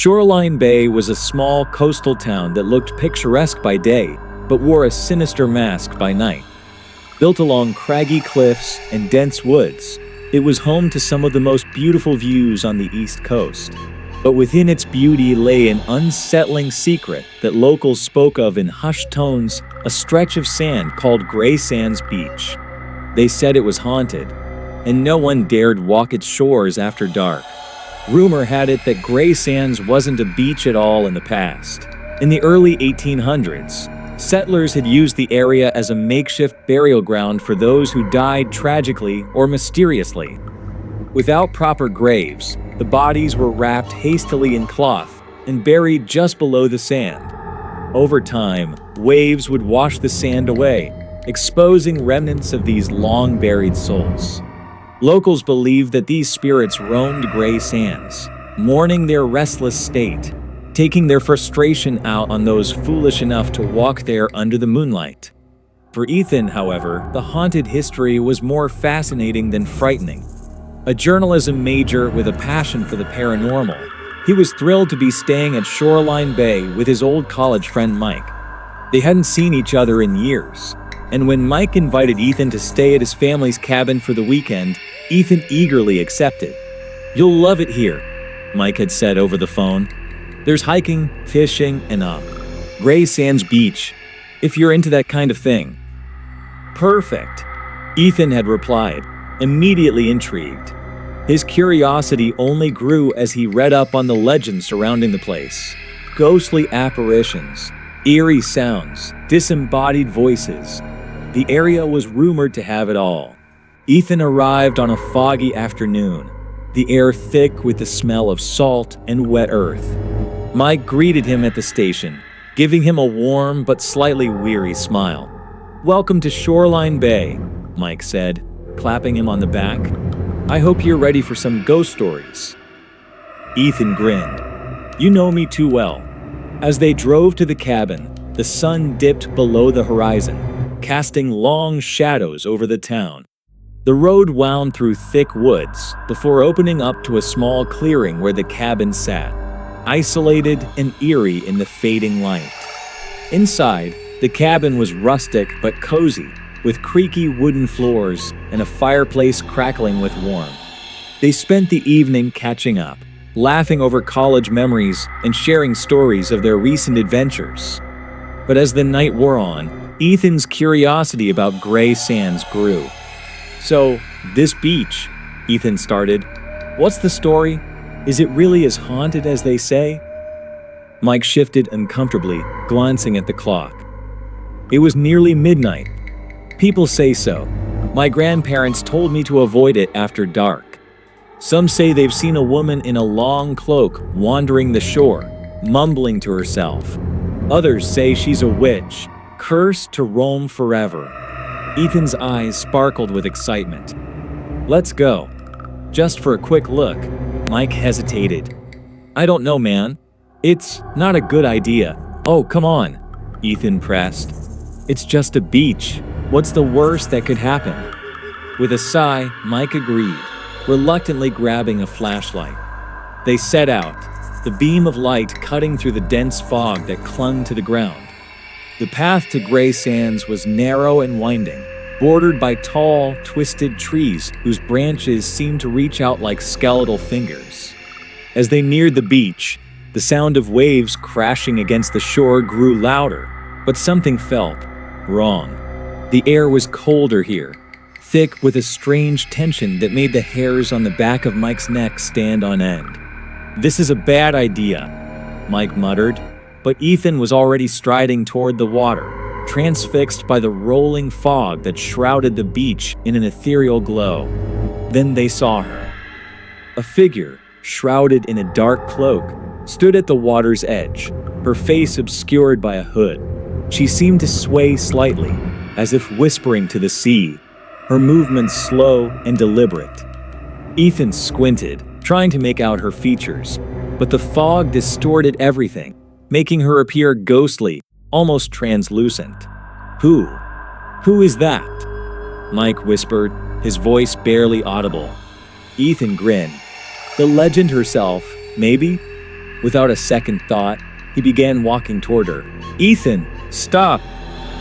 Shoreline Bay was a small coastal town that looked picturesque by day, but wore a sinister mask by night. Built along craggy cliffs and dense woods, it was home to some of the most beautiful views on the East Coast. But within its beauty lay an unsettling secret that locals spoke of in hushed tones, a stretch of sand called Gray Sands Beach. They said it was haunted, and no one dared walk its shores after dark. Rumor had it that Gray Sands wasn't a beach at all in the past. In the early 1800s, settlers had used the area as a makeshift burial ground for those who died tragically or mysteriously. Without proper graves, the bodies were wrapped hastily in cloth and buried just below the sand. Over time, waves would wash the sand away, exposing remnants of these long-buried souls. Locals believed that these spirits roamed Gray Sands, mourning their restless state, taking their frustration out on those foolish enough to walk there under the moonlight. For Ethan, however, the haunted history was more fascinating than frightening. A journalism major with a passion for the paranormal, he was thrilled to be staying at Shoreline Bay with his old college friend Mike. They hadn't seen each other in years, and when Mike invited Ethan to stay at his family's cabin for the weekend, Ethan eagerly accepted. "You'll love it here," Mike had said over the phone. "There's hiking, fishing, and Gray Sands Beach, if you're into that kind of thing." "Perfect," Ethan had replied, immediately intrigued. His curiosity only grew as he read up on the legends surrounding the place. Ghostly apparitions, eerie sounds, disembodied voices. The area was rumored to have it all. Ethan arrived on a foggy afternoon, the air thick with the smell of salt and wet earth. Mike greeted him at the station, giving him a warm but slightly weary smile. "Welcome to Shoreline Bay," Mike said, clapping him on the back. "I hope you're ready for some ghost stories." Ethan grinned. "You know me too well." As they drove to the cabin, the sun dipped below the horizon, casting long shadows over the town. The road wound through thick woods before opening up to a small clearing where the cabin sat, isolated and eerie in the fading light. Inside, the cabin was rustic but cozy, with creaky wooden floors and a fireplace crackling with warmth. They spent the evening catching up, laughing over college memories and sharing stories of their recent adventures. But as the night wore on, Ethan's curiosity about Gray Sands grew. "So, this beach," Ethan started. "What's the story? Is it really as haunted as they say?" Mike shifted uncomfortably, glancing at the clock. It was nearly midnight. "People say so. My grandparents told me to avoid it after dark. Some say they've seen a woman in a long cloak wandering the shore, mumbling to herself. Others say she's a witch, cursed to roam forever." Ethan's eyes sparkled with excitement. "Let's go." "Just for a quick look." Mike hesitated. "I don't know, man. It's not a good idea." "Oh, come on," Ethan pressed. "It's just a beach. What's the worst that could happen?" With a sigh, Mike agreed, reluctantly grabbing a flashlight. They set out, the beam of light cutting through the dense fog that clung to the ground. The path to Gray Sands was narrow and winding, bordered by tall, twisted trees whose branches seemed to reach out like skeletal fingers. As they neared the beach, the sound of waves crashing against the shore grew louder, but something felt wrong. The air was colder here, thick with a strange tension that made the hairs on the back of Mike's neck stand on end. "This is a bad idea," Mike muttered, but Ethan was already striding toward the water, transfixed by the rolling fog that shrouded the beach in an ethereal glow. Then they saw her. A figure, shrouded in a dark cloak, stood at the water's edge, her face obscured by a hood. She seemed to sway slightly, as if whispering to the sea, her movements slow and deliberate. Ethan squinted, trying to make out her features, but the fog distorted everything, making her appear ghostly, almost translucent. Who is that?" Mike whispered, his voice barely audible. Ethan grinned. "The legend herself, maybe?" Without a second thought, he began walking toward her. "Ethan, stop!"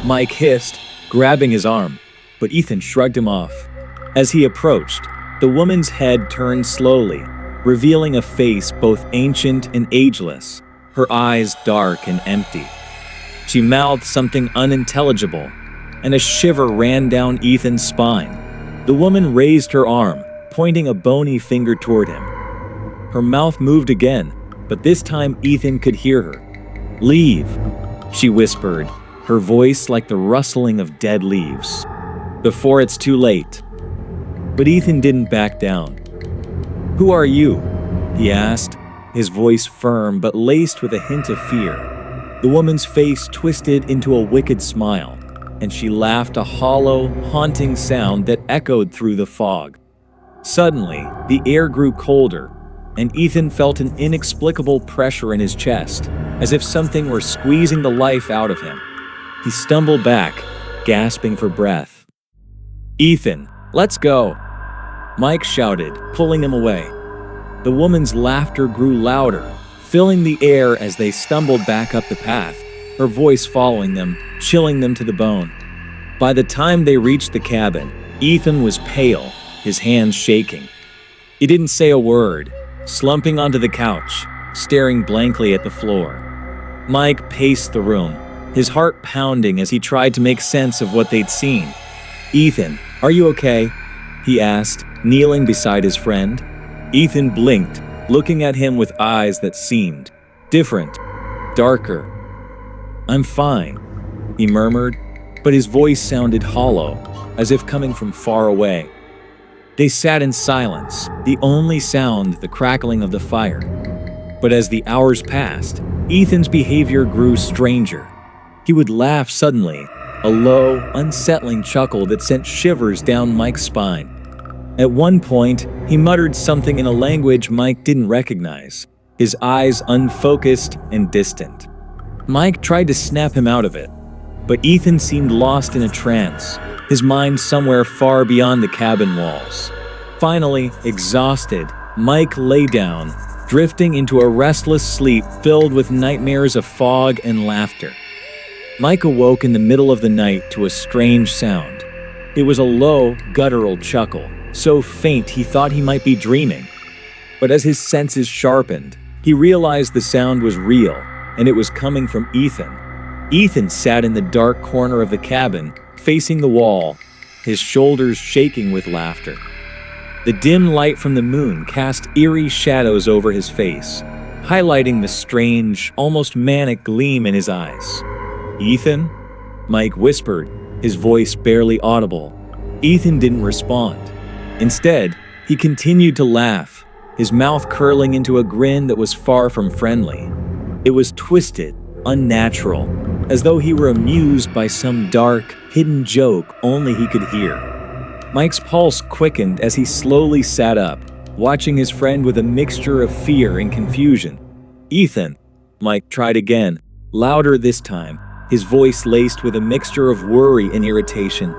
Mike hissed, grabbing his arm, but Ethan shrugged him off. As he approached, the woman's head turned slowly, revealing a face both ancient and ageless, her eyes dark and empty. She mouthed something unintelligible, and a shiver ran down Ethan's spine. The woman raised her arm, pointing a bony finger toward him. Her mouth moved again, but this time Ethan could hear her. "Leave," she whispered, her voice like the rustling of dead leaves. "Before it's too late." But Ethan didn't back down. "Who are you?" he asked, his voice firm but laced with a hint of fear. The woman's face twisted into a wicked smile, and she laughed a hollow, haunting sound that echoed through the fog. Suddenly, the air grew colder, and Ethan felt an inexplicable pressure in his chest, as if something were squeezing the life out of him. He stumbled back, gasping for breath. "Ethan, let's go!" Mike shouted, pulling him away. The woman's laughter grew louder, filling the air as they stumbled back up the path, her voice following them, chilling them to the bone. By the time they reached the cabin, Ethan was pale, his hands shaking. He didn't say a word, slumping onto the couch, staring blankly at the floor. Mike paced the room, his heart pounding as he tried to make sense of what they'd seen. "Ethan, are you okay?" he asked, kneeling beside his friend. Ethan blinked, looking at him with eyes that seemed different, darker. "I'm fine," he murmured, but his voice sounded hollow, as if coming from far away. They sat in silence, the only sound the crackling of the fire. But as the hours passed, Ethan's behavior grew stranger. He would laugh suddenly, a low, unsettling chuckle that sent shivers down Mike's spine. At one point, he muttered something in a language Mike didn't recognize, his eyes unfocused and distant. Mike tried to snap him out of it, but Ethan seemed lost in a trance, his mind somewhere far beyond the cabin walls. Finally, exhausted, Mike lay down, drifting into a restless sleep filled with nightmares of fog and laughter. Mike awoke in the middle of the night to a strange sound. It was a low, guttural chuckle, so faint he thought he might be dreaming. But as his senses sharpened, he realized the sound was real, and it was coming from Ethan. Ethan sat in the dark corner of the cabin, facing the wall, his shoulders shaking with laughter. The dim light from the moon cast eerie shadows over his face, highlighting the strange, almost manic gleam in his eyes. "Ethan?" Mike whispered, his voice barely audible. Ethan didn't respond. Instead, he continued to laugh, his mouth curling into a grin that was far from friendly. It was twisted, unnatural, as though he were amused by some dark, hidden joke only he could hear. Mike's pulse quickened as he slowly sat up, watching his friend with a mixture of fear and confusion. "Ethan," Mike tried again, louder this time, his voice laced with a mixture of worry and irritation.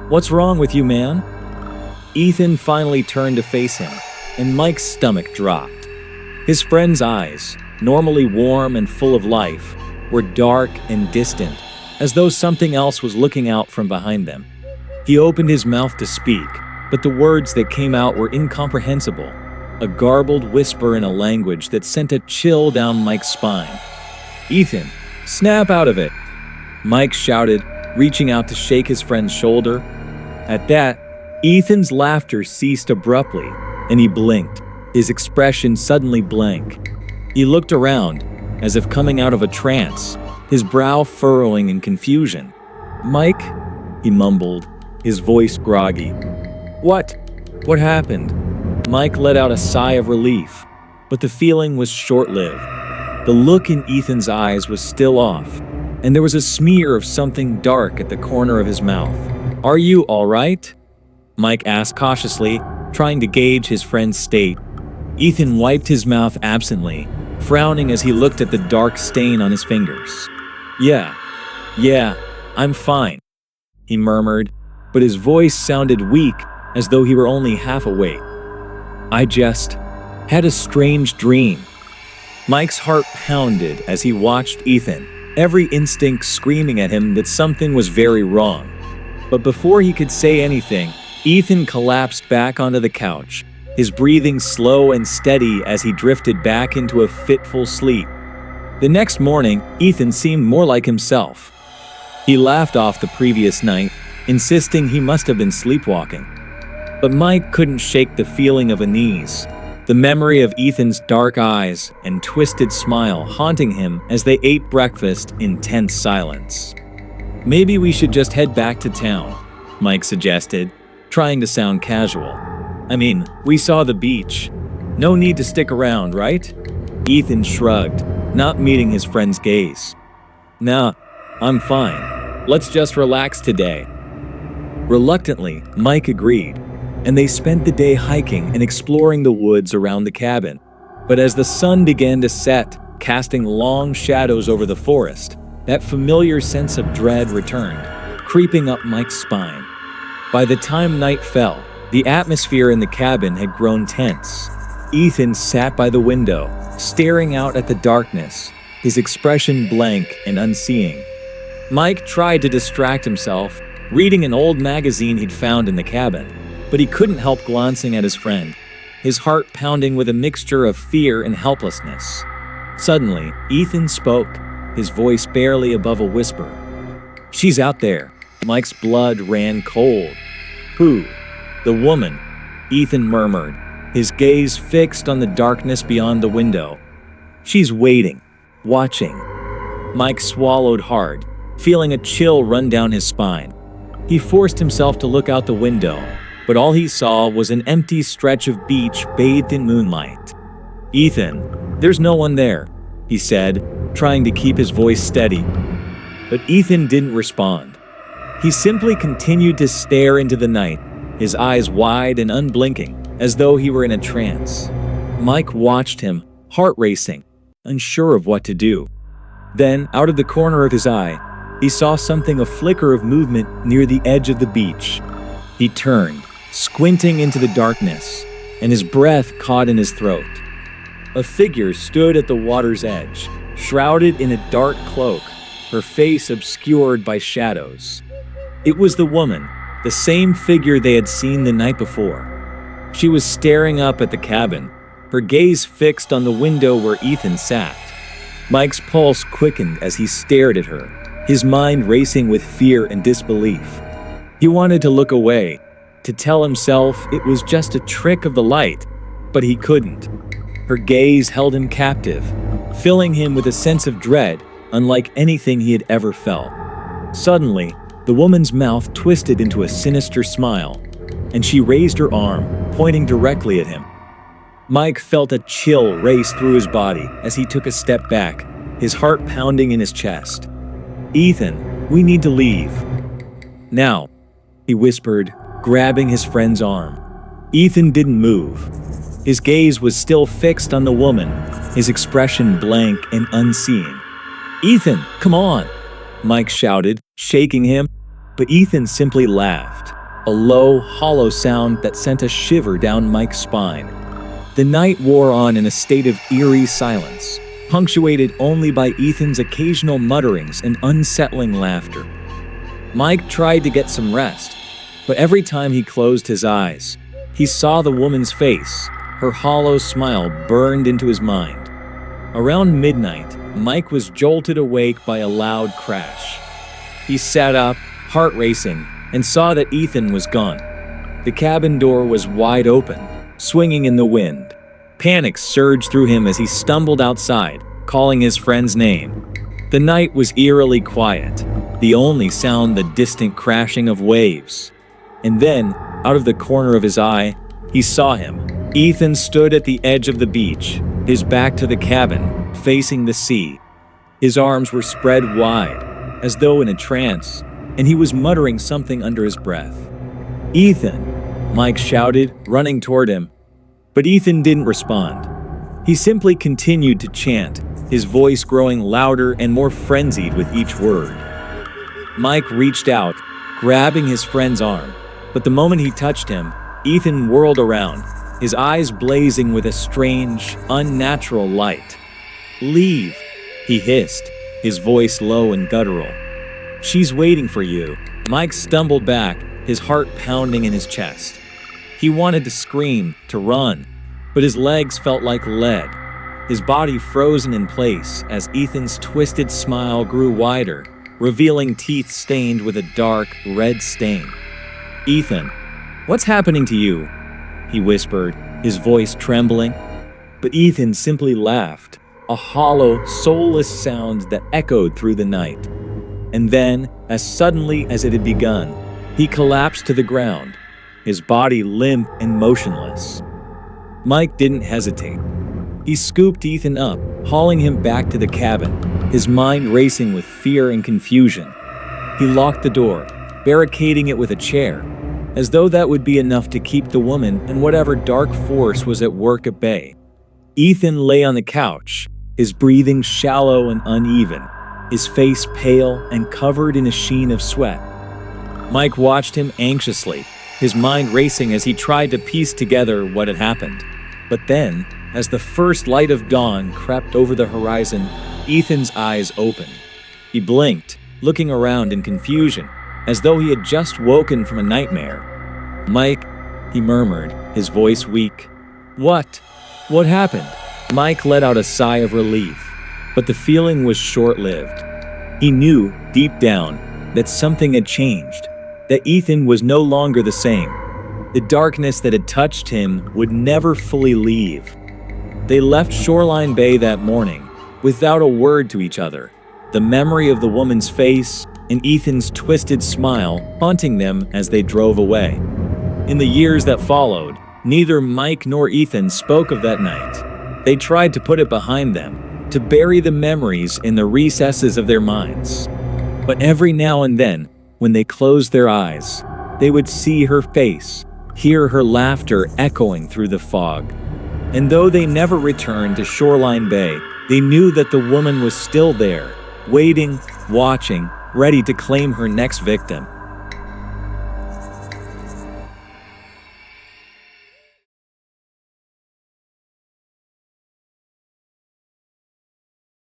"What's wrong with you, man?" Ethan finally turned to face him, and Mike's stomach dropped. His friend's eyes, normally warm and full of life, were dark and distant, as though something else was looking out from behind them. He opened his mouth to speak, but the words that came out were incomprehensible, a garbled whisper in a language that sent a chill down Mike's spine. "Ethan, snap out of it!" Mike shouted, reaching out to shake his friend's shoulder. At that, Ethan's laughter ceased abruptly, and he blinked, his expression suddenly blank. He looked around, as if coming out of a trance, his brow furrowing in confusion. "Mike?" he mumbled, his voice groggy. What happened?" Mike let out a sigh of relief, but the feeling was short-lived. The look in Ethan's eyes was still off, and there was a smear of something dark at the corner of his mouth. "Are you all right?" Mike asked cautiously, trying to gauge his friend's state. Ethan wiped his mouth absently, frowning as he looked at the dark stain on his fingers. Yeah, I'm fine," he murmured, but his voice sounded weak, as though he were only half awake. "I just had a strange dream." Mike's heart pounded as he watched Ethan, every instinct screaming at him that something was very wrong. But before he could say anything, Ethan collapsed back onto the couch, his breathing slow and steady as he drifted back into a fitful sleep. The next morning, Ethan seemed more like himself. He laughed off the previous night, insisting he must have been sleepwalking. But Mike couldn't shake the feeling of unease, the memory of Ethan's dark eyes and twisted smile haunting him as they ate breakfast in tense silence. "Maybe we should just head back to town," Mike suggested, trying to sound casual. "I mean, we saw the beach. No need to stick around, right?" Ethan shrugged, not meeting his friend's gaze. "Nah, I'm fine. Let's just relax today." Reluctantly, Mike agreed, and they spent the day hiking and exploring the woods around the cabin. But as the sun began to set, casting long shadows over the forest, that familiar sense of dread returned, creeping up Mike's spine. By the time night fell, the atmosphere in the cabin had grown tense. Ethan sat by the window, staring out at the darkness, his expression blank and unseeing. Mike tried to distract himself, reading an old magazine he'd found in the cabin, but he couldn't help glancing at his friend, his heart pounding with a mixture of fear and helplessness. Suddenly, Ethan spoke, his voice barely above a whisper. "She's out there." Mike's blood ran cold. "Who?" "The woman," Ethan murmured, his gaze fixed on the darkness beyond the window. "She's waiting, watching." Mike swallowed hard, feeling a chill run down his spine. He forced himself to look out the window, but all he saw was an empty stretch of beach bathed in moonlight. "Ethan, there's no one there," he said, trying to keep his voice steady. But Ethan didn't respond. He simply continued to stare into the night, his eyes wide and unblinking, as though he were in a trance. Mike watched him, heart racing, unsure of what to do. Then, out of the corner of his eye, he saw something, a flicker of movement near the edge of the beach. He turned, squinting into the darkness, and his breath caught in his throat. A figure stood at the water's edge, shrouded in a dark cloak, her face obscured by shadows. It was the woman, the same figure they had seen the night before. She was staring up at the cabin, her gaze fixed on the window where Ethan sat. Mike's pulse quickened as he stared at her, his mind racing with fear and disbelief. He wanted to look away, to tell himself it was just a trick of the light, but he couldn't. Her gaze held him captive, filling him with a sense of dread unlike anything he had ever felt. Suddenly, the woman's mouth twisted into a sinister smile, and she raised her arm, pointing directly at him. Mike felt a chill race through his body as he took a step back, his heart pounding in his chest. "Ethan, we need to leave." "Now," he whispered, grabbing his friend's arm. Ethan didn't move. His gaze was still fixed on the woman, his expression blank and unseeing. "Ethan, come on!" Mike shouted, shaking him, but Ethan simply laughed, a low, hollow sound that sent a shiver down Mike's spine. The night wore on in a state of eerie silence, punctuated only by Ethan's occasional mutterings and unsettling laughter. Mike tried to get some rest, but every time he closed his eyes, he saw the woman's face. Her hollow smile burned into his mind. Around midnight, Mike was jolted awake by a loud crash. He sat up, heart racing, and saw that Ethan was gone. The cabin door was wide open, swinging in the wind. Panic surged through him as he stumbled outside, calling his friend's name. The night was eerily quiet, the only sound the distant crashing of waves. And then, out of the corner of his eye, he saw him. Ethan stood at the edge of the beach, his back to the cabin, facing the sea. His arms were spread wide, as though in a trance, and he was muttering something under his breath. "Ethan!" Mike shouted, running toward him. But Ethan didn't respond. He simply continued to chant, his voice growing louder and more frenzied with each word. Mike reached out, grabbing his friend's arm, but the moment he touched him, Ethan whirled around, his eyes blazing with a strange, unnatural light. Leave, he hissed, his voice low and guttural. She's waiting for you. Mike stumbled back, his heart pounding in his chest. He wanted to scream, to run, but his legs felt like lead, his body frozen in place as Ethan's twisted smile grew wider, revealing teeth stained with a dark, red stain. "Ethan, what's happening to you?" he whispered, his voice trembling. But Ethan simply laughed, a hollow, soulless sound that echoed through the night. And then, as suddenly as it had begun, he collapsed to the ground, his body limp and motionless. Mike didn't hesitate. He scooped Ethan up, hauling him back to the cabin, his mind racing with fear and confusion. He locked the door, barricading it with a chair, as though that would be enough to keep the woman and whatever dark force was at work at bay. Ethan lay on the couch, his breathing shallow and uneven, his face pale and covered in a sheen of sweat. Mike watched him anxiously, his mind racing as he tried to piece together what had happened. But then, as the first light of dawn crept over the horizon, Ethan's eyes opened. He blinked, looking around in confusion, as though he had just woken from a nightmare. "Mike," he murmured, his voice weak. "What? What happened?" Mike let out a sigh of relief, but the feeling was short-lived. He knew, deep down, that something had changed, that Ethan was no longer the same. The darkness that had touched him would never fully leave. They left Shoreline Bay that morning, without a word to each other, the memory of the woman's face and Ethan's twisted smile haunting them as they drove away. In the years that followed, neither Mike nor Ethan spoke of that night. They tried to put it behind them, to bury the memories in the recesses of their minds. But every now and then, when they closed their eyes, they would see her face, hear her laughter echoing through the fog. And though they never returned to Shoreline Bay, they knew that the woman was still there, waiting, watching, ready to claim her next victim.